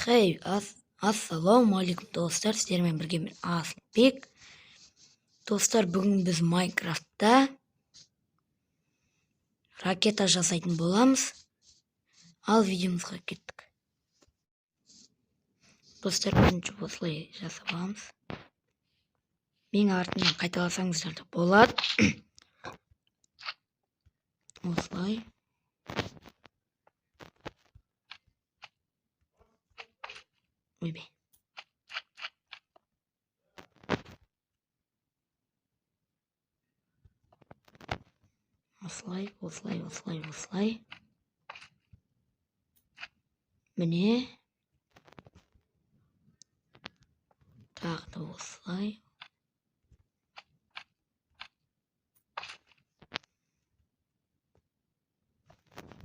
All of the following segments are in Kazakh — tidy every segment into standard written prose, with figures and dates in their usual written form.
Хей, ассалаумағалейкум достар, сіздермен бірге мен Асылбек. Достар, бүгін біз Майнкрафтта ракета жасайтын боламыз. Ал видеомызға кеттік. Достар, бірінші осылай жасап аламыз. Менің артымнан қайталасаңыздар да болады. Осылай. Ойбай. Осылай. Міне. Тағы да осылай.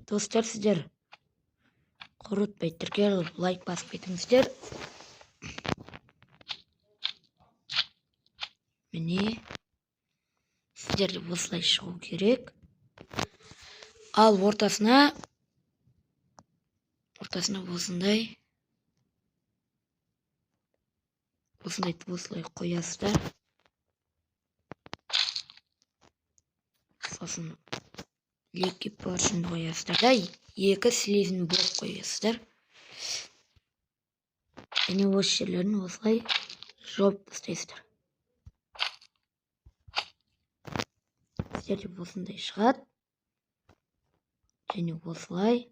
Достар, сіздер құрытпай тіркеліп лайк басып кетіңіздер. Міне. Сіздер осылай шығу керек. Ал ортасына осындай қоясыздар. Сосын екі поршын қоясыздар да, екі слизін блок қоясыздар. Және осы жерлерін осылай жауып тастайсыздар. Сіздерде осындай шығады. Және осылай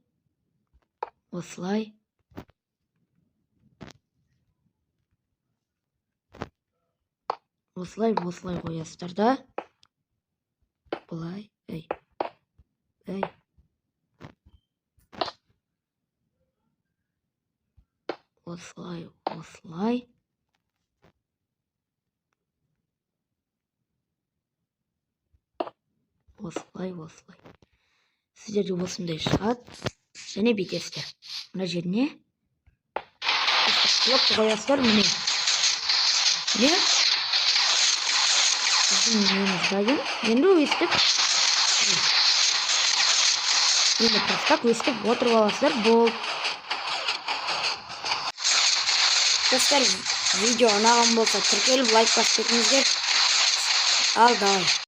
қоясыздар да. Бұлай, осылай. Сіздерде осындай шығады. Және бекесіздер. Мына жеріне блокты қоясыздар. Міне. Енді өстіп отырып аласыздар. Бол. Достар, видео ұнаған болса тіркеліп лайк басып кетіңіздер. Ал давай.